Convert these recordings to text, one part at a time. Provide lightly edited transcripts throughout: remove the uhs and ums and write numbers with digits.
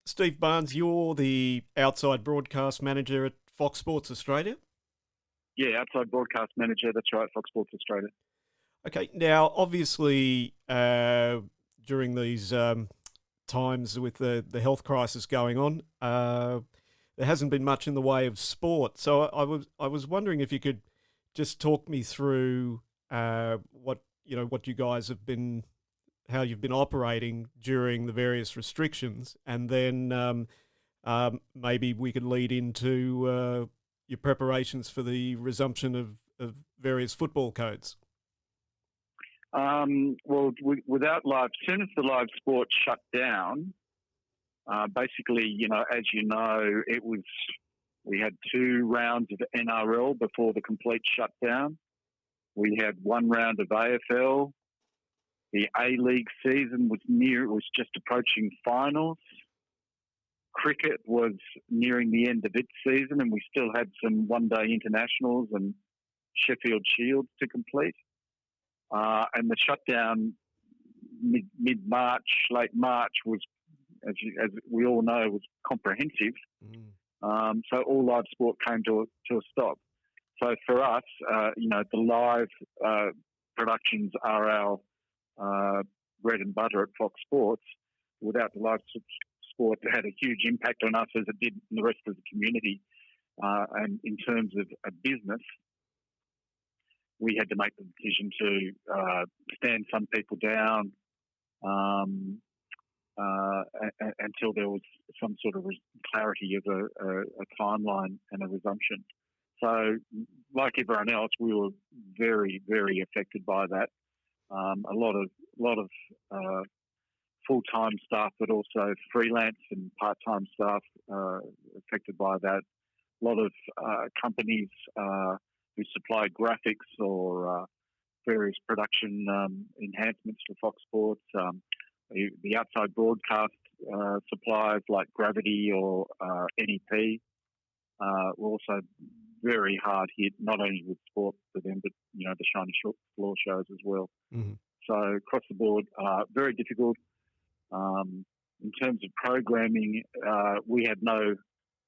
Steve Barnes, you're the outside broadcast manager at Fox Sports Australia. Yeah, outside broadcast manager, that's right, Fox Sports Australia. Okay, now obviously during these times with the health crisis going on, there hasn't been much in the way of sport. So I was wondering if you could just talk me through what you guys have been, how you've been operating during the various restrictions, and then maybe we could lead into your preparations for the resumption of various football codes. Without live, as soon as the live sport shut down, basically, as you know, we had 2 rounds of NRL before the complete shutdown. We had 1 round of AFL. The A-League season was just approaching finals. Cricket was nearing the end of its season, and we still had some one-day internationals and Sheffield Shields to complete. And the shutdown mid-March, late March was, as we all know, was comprehensive. So all live sport came to a stop. So for us, the live productions are our bread and butter at Fox Sports. Without the live sport, it had a huge impact on us as it did in the rest of the community. And in terms of a business, we had to make the decision to stand some people down until there was some sort of clarity of a timeline and a resumption. So, like everyone else, we were very, very affected by that. A lot of full-time staff, but also freelance and part-time staff affected by that. A lot of companies who supply graphics or various production enhancements for Fox Sports. The outside broadcast suppliers like Gravity or NEP were also very hard hit, not only with sport for them, but the shiny floor shows as well. Mm-hmm. So across the board, very difficult. In terms of programming, we had no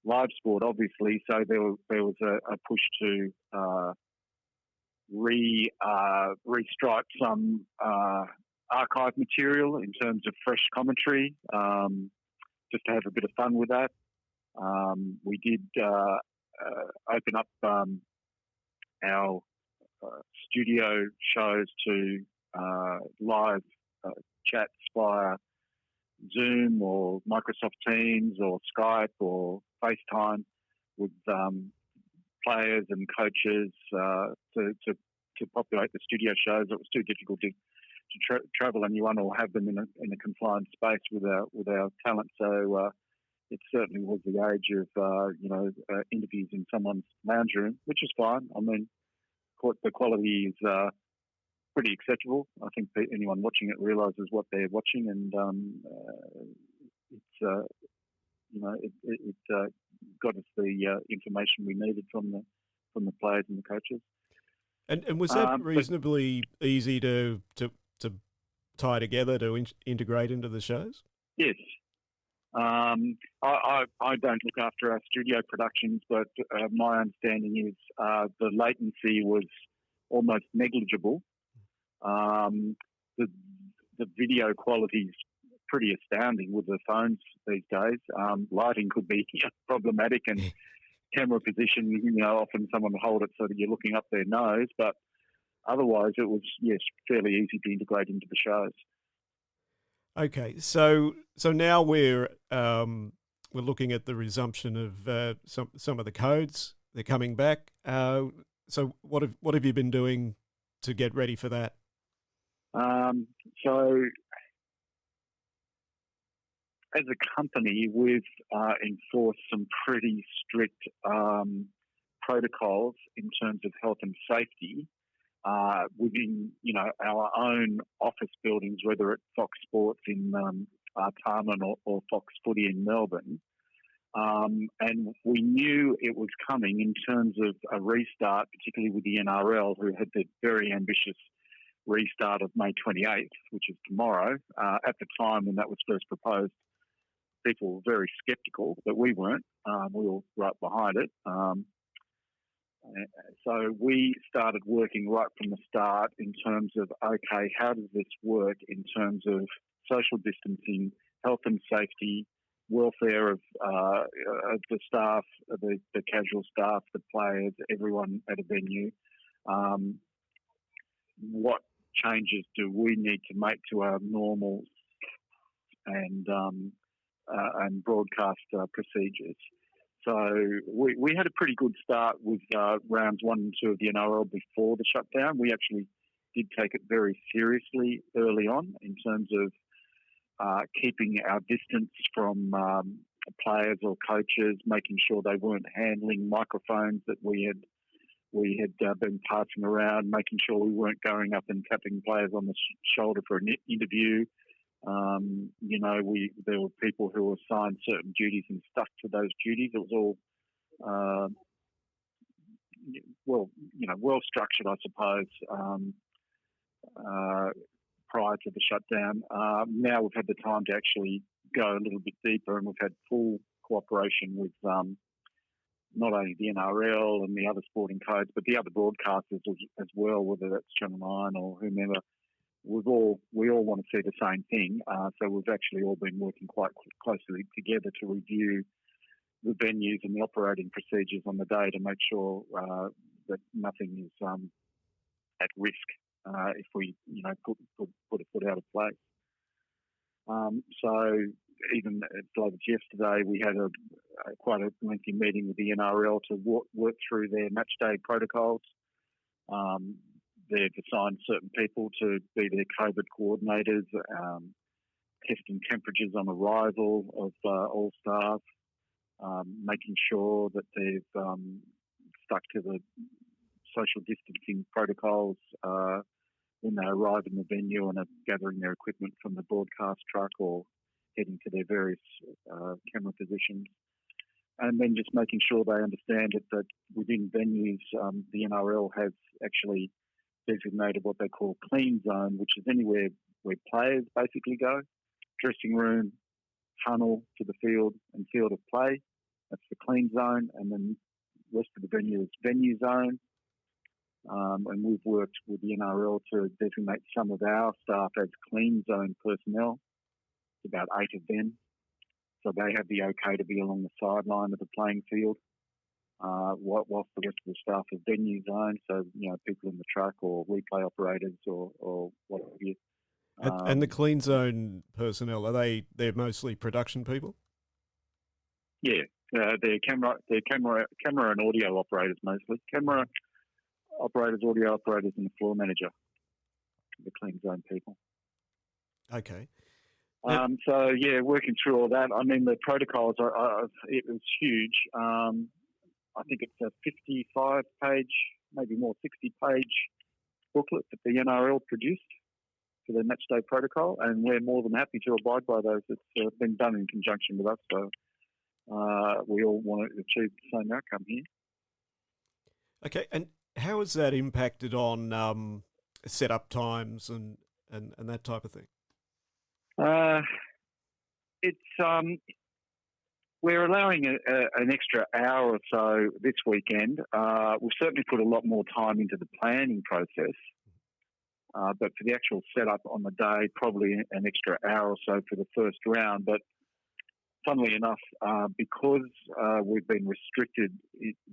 live sport, obviously, so there was a push to restripe some archive material in terms of fresh commentary, just to have a bit of fun with that. We did open up our studio shows to live chats via Zoom or Microsoft Teams or Skype or FaceTime with players and coaches to populate the studio shows. It was too difficult to travel anyone or have them in a confined space with our talent. So it certainly was the age of interviews in someone's lounge room, which is fine. I mean, the quality is pretty acceptable. I think anyone watching it realises what they're watching, and it got us the information we needed from the players and the coaches. And was that reasonably easy to tie together to integrate into the shows? Yes. I don't look after our studio productions, but my understanding is the latency was almost negligible. The video quality is pretty astounding with the phones these days. Lighting could be problematic, and camera position, often someone will hold it so that you're looking up their nose, but otherwise it was, yes, fairly easy to integrate into the shows. Okay, so now we're looking at the resumption of some of the codes. They're coming back. So what have you been doing to get ready for that? So as a company, we've enforced some pretty strict protocols in terms of health and safety within, our own office buildings, whether it's Fox Sports in Artarmon or Fox Footy in Melbourne. And we knew it was coming in terms of a restart, particularly with the NRL, who had the very ambitious restart of May 28th, which is tomorrow, at the time when that was first proposed people were very sceptical, but we weren't. We were right behind it. So we started working right from the start in terms of, okay, how does this work in terms of social distancing, health and safety, welfare of the staff, the casual staff, the players, everyone at a venue. What changes do we need to make to our normal and broadcast procedures? So we had a pretty good start with rounds 1 and 2 of the NRL before the shutdown. We actually did take it very seriously early on in terms of keeping our distance from players or coaches, making sure they weren't handling microphones that we had been passing around, making sure we weren't going up and tapping players on the shoulder for an interview. There were people who were assigned certain duties and stuck to those duties. It was all, well structured, I suppose, prior to the shutdown. Now we've had the time to actually go a little bit deeper, and we've had full cooperation with not only the NRL and the other sporting codes, but the other broadcasters as well, whether that's Channel 9 or whomever. We all want to see the same thing, so we've actually all been working quite closely together to review the venues and the operating procedures on the day to make sure that nothing is at risk if we put a foot out of place. So even like yesterday, we had quite a lengthy meeting with the NRL to work through their match day protocols. They've assigned certain people to be their COVID coordinators, testing temperatures on arrival of all staff, making sure that they've stuck to the social distancing protocols when they arrive in the venue and are gathering their equipment from the broadcast truck or heading to their various camera positions. And then just making sure they understand that within venues, the NRL has actually designated what they call clean zone, which is anywhere where players basically go. Dressing room, tunnel to the field and field of play. That's the clean zone. And then the rest of the venue is venue zone. And we've worked with the NRL to designate some of our staff as clean zone personnel. It's about 8 of them. So they have the okay to be along the sideline of the playing field, whilst the rest of the staff are venue zone. So, people in the truck or replay operators or what have you. And the clean zone personnel, they're mostly production people? Yeah, they're camera and audio operators mostly. Camera operators, audio operators, and the floor manager, the clean zone people. Okay. So, working through all that. I mean, the protocols, it was huge. I think it's a 55-page, maybe more, 60-page booklet that the NRL produced for the matchday protocol, and we're more than happy to abide by those. It's been done in conjunction with us, so we all want to achieve the same outcome here. Okay, and how has that impacted on setup times and that type of thing? We're allowing an extra hour or so this weekend. We've certainly put a lot more time into the planning process, but for the actual setup on the day, probably an extra hour or so for the first round. But funnily enough, because we've been restricted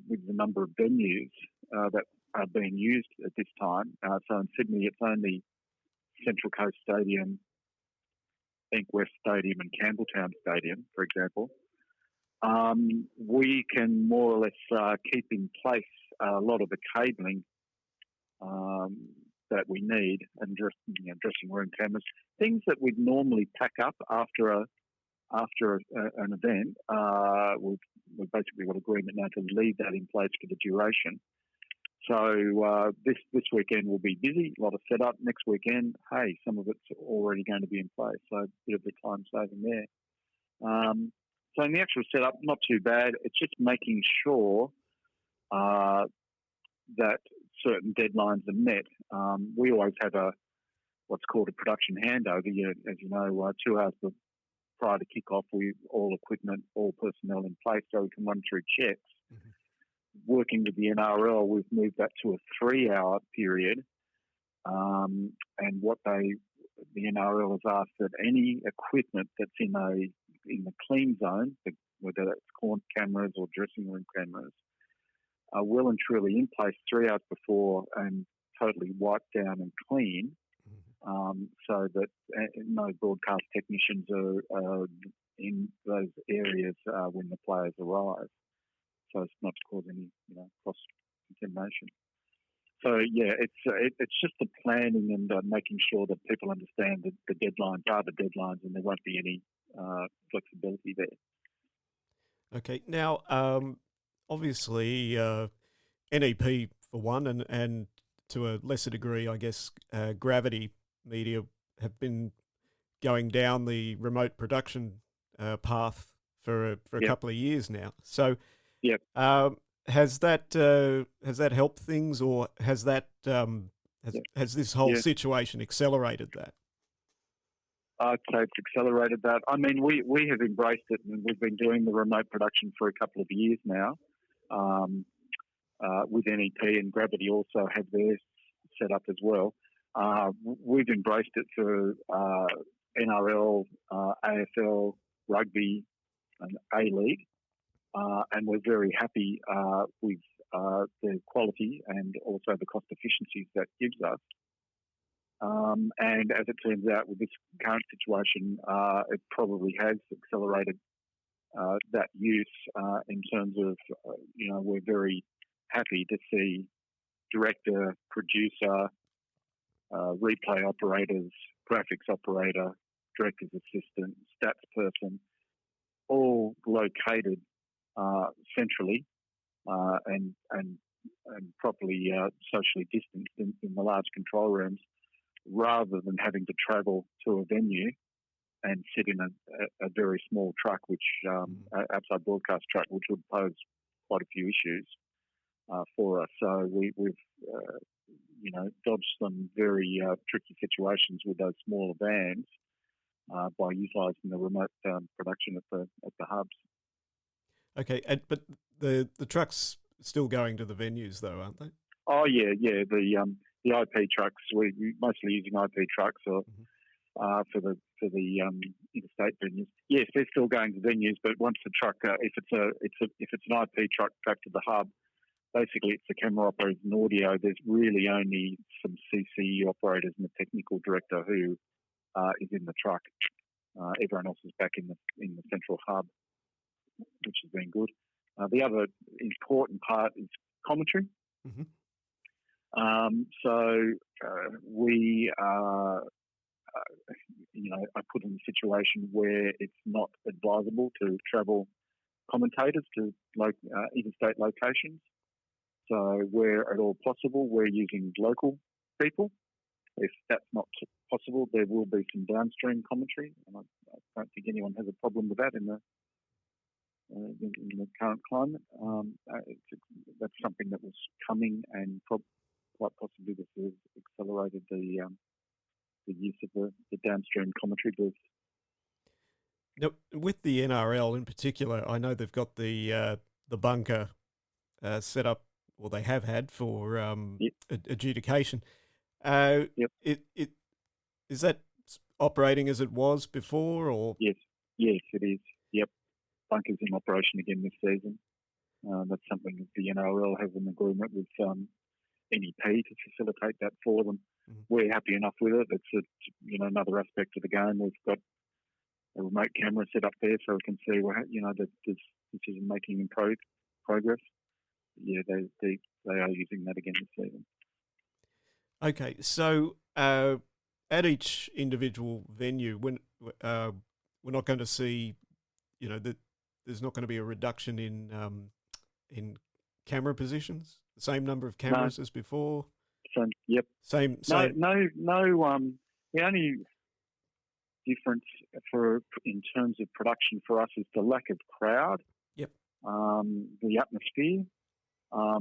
with the number of venues that are being used at this time, so in Sydney it's only Central Coast Stadium, Bank West Stadium and Campbelltown Stadium, for example, we can more or less keep in place a lot of the cabling that we need, and dressing room cameras, things that we'd normally pack up after an event. We've basically got agreement now to leave that in place for the duration. So this weekend will be busy, a lot of setup. Next weekend, some of it's already going to be in place, so a bit of the time saving there. So in the actual setup, not too bad. It's just making sure that certain deadlines are met. We always have what's called a production handover. As you know, 2 hours prior to kick-off, all equipment, all personnel in place so we can run through checks. Mhm. Working with the NRL, we've moved that to a 3-hour period. And what the NRL has asked that any equipment that's in the clean zone, whether that's corner cameras or dressing room cameras, are well and truly in place 3 hours before and totally wiped down and clean, so that no broadcast technicians are in those areas when the players arrive, so as not to cause any cross contamination. So yeah, it's just the planning and making sure that people understand that the deadlines are the deadlines and there won't be any flexibility there. Okay, now obviously NEP for one, and to a lesser degree, I guess, Gravity Media have been going down the remote production path for a couple of years now. So, has that helped things, or has that has this whole situation accelerated that? I'd say it's accelerated that. I mean, we have embraced it, and we've been doing the remote production for a couple of years now. With NEP, and Gravity also have theirs set up as well. We've embraced it for NRL, AFL, rugby, and A-League, and we're very happy with the quality and also the cost efficiencies that gives us. And as it turns out, with this current situation, it probably has accelerated that use in terms of, we're very happy to see director, producer, replay operators, graphics operator, director's assistant, stats person, all located centrally and properly socially distanced in the large control rooms, rather than having to travel to a venue and sit in a very small truck, which outside broadcast truck, which would pose quite a few issues for us. So we've dodged some very tricky situations with those smaller vans by utilising the remote production at the hubs. Okay, but the trucks still going to the venues though, aren't they? Oh yeah. The IP trucks, we're mostly using IP trucks or for the interstate venues. Yes, they're still going to venues, but once the truck, if it's an IP truck back to the hub, basically it's the camera operators and audio. There's really only some CCU operators and the technical director who is in the truck. Everyone else is back in the central hub, which has been good. The other important part is commentary. Mm-hmm. We are, I put in a situation where it's not advisable to travel commentators to interstate locations. So where at all possible, we're using local people. If that's not possible, there will be some downstream commentary, and I don't think anyone has a problem with that in the current climate. That's something that was coming, and quite possibly this has accelerated the use of the downstream commentary booth. Now, with the NRL in particular, I know they've got the bunker set up, or they have had for adjudication. Is that operating as it was before, or? Yes, it is. Yep, bunker's in operation again this season. That's something that the NRL has an agreement with NEP to facilitate that for them. Mm-hmm. We're happy enough with it. It's another aspect of the game. We've got a remote camera set up there so we can see that there's decision making in progress. Yeah, they are using that again this season. Okay, so at each individual venue, when we're not going to see, that there's not going to be a reduction in camera positions. The same number of cameras as before. Yep. Same. No. The only difference in terms of production for us is the lack of crowd. Yep. The atmosphere.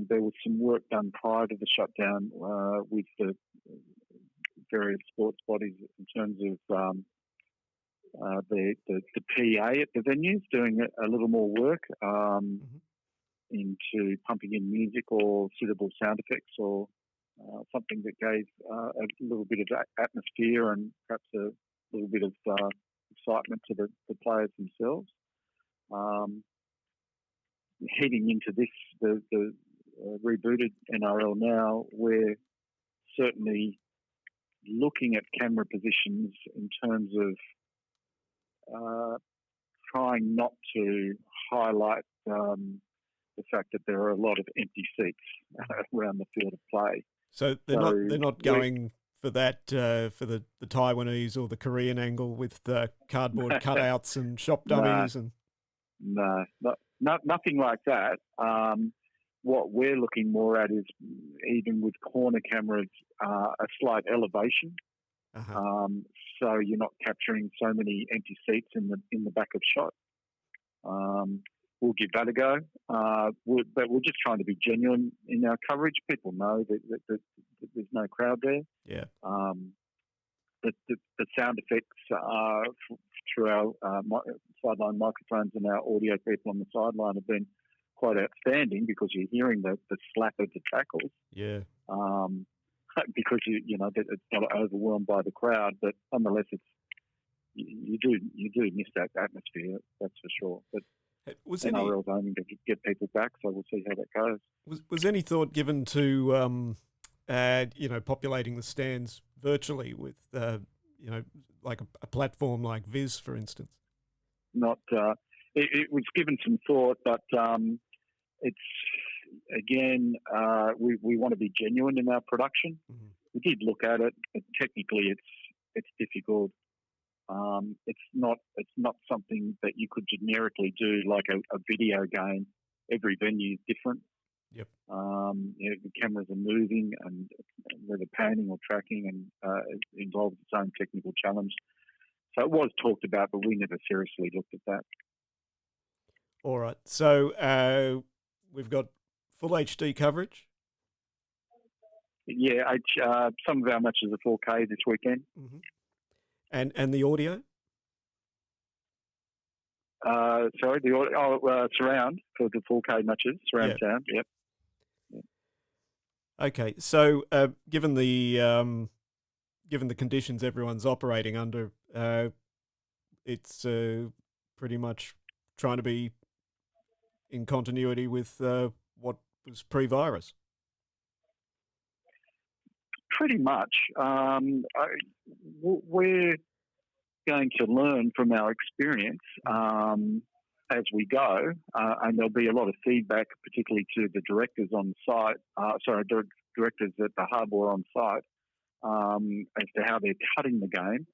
There was some work done prior to the shutdown with the various sports bodies in terms of the PA at the venues doing a little more work into pumping in music or suitable sound effects or something that gave a little bit of atmosphere and perhaps a little bit of excitement to the players themselves. Heading into the rebooted NRL now, we're certainly looking at camera positions in terms of trying not to highlight the fact that there are a lot of empty seats around the field of play. So they're not going for that for the Taiwanese or the Korean angle with cardboard cutouts and shop dummies nothing like that. What we're looking more at is even with corner cameras, a slight elevation. So you're not capturing so many empty seats in the back of shot. We'll give that a go, but we're just trying to be genuine in our coverage. People know that there's no crowd there. Yeah. The sound effects through our sideline microphones and our audio people on the sideline have been quite outstanding because you're hearing the slap of the tackles. Yeah. Because you know it's not overwhelmed by the crowd, but nonetheless, you do miss that atmosphere. That's for sure. But NRL's aiming to get people back, so we'll see how that goes. Was any thought given to populating the stands virtually with like a platform like Viz, for instance? Not. It was given some thought, but it's again we want to be genuine in our production. Mm-hmm. We did look at it, but technically it's difficult. It's not something that you could generically do like a video game. Every venue is different. Yep. The cameras are moving, and whether panning or tracking, and it involves its own technical challenge. So it was talked about, but we never seriously looked at that. All right. So we've got full HD coverage. Yeah, some of our matches are 4K this weekend. Mm-hmm. And the audio? Sorry, the audio, surround for the 4K matches, surround sound. Yep. Okay, so given the conditions everyone's operating under, it's pretty much trying to be in continuity with what was pre-virus. Pretty much. We're going to learn from our experience as we go, and there'll be a lot of feedback, particularly to the directors on site. Directors at the hub or on site, as to how they're cutting the game.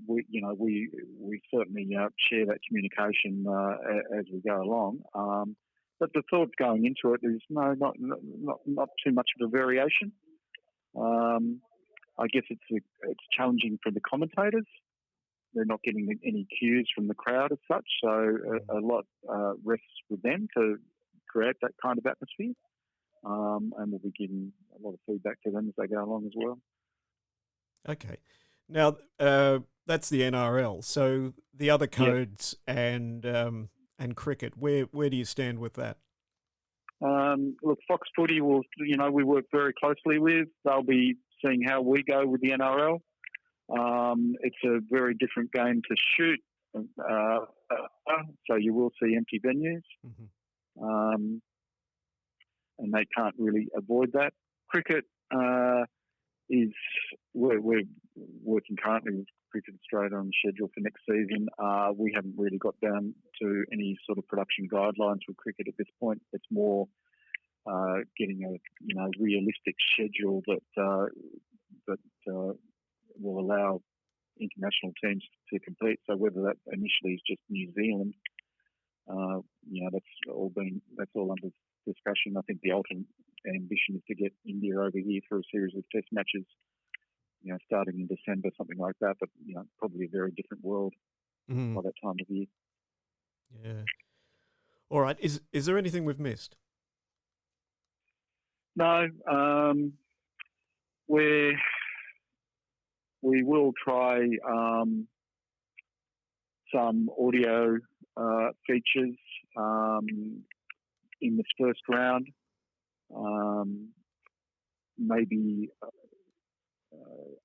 We certainly share that communication as we go along. But the thought going into it is not too much of a variation. I guess it's challenging for the commentators. They're not getting any cues from the crowd as such, so a lot rests with them to create that kind of atmosphere. And we'll be giving a lot of feedback to them as they go along as well. Okay. Now, that's the NRL. So the other codes and cricket, where do you stand with that? Look, Fox Footy we work very closely with. They'll be seeing how we go with the NRL. It's a very different game to shoot, so you will see empty venues. Mm-hmm. And they can't really avoid that. Cricket we're working currently with Cricket Australia on the schedule for next season. We haven't really got down to any sort of production guidelines for cricket at this point. It's more getting a realistic schedule that will allow international teams to compete. So whether that initially is just New Zealand, that's all under discussion. I think the ultimate ambition is to get India over here for a series of test matches, starting in December, something like that. But probably a very different world by that time of year. Yeah. All right. Is there anything we've missed? No. We're we will try some audio features in this first round. Maybe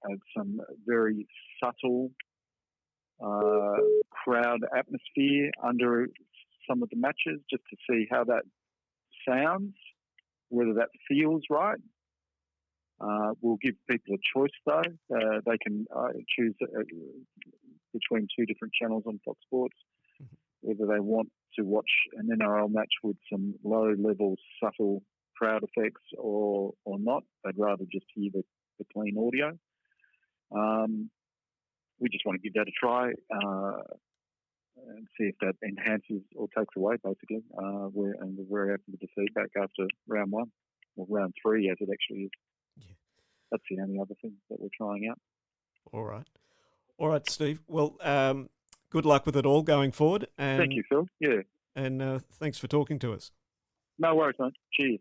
add some very subtle crowd atmosphere under some of the matches, just to see how that sounds, whether that feels right. We'll give people a choice, though. They can choose between two different channels on Fox Sports, whether they want to watch an NRL match with some low-level, subtle crowd effects or not. They'd rather just hear the clean audio. We just want to give that a try and see if that enhances or takes away, basically. We're very happy with the feedback after round 1, or round 3 as it actually is. Yeah. That's the only other thing that we're trying out. All right, Steve. Well, good luck with it all going forward. And, thank you, Phil. Yeah. And thanks for talking to us. No worries, mate. Cheers.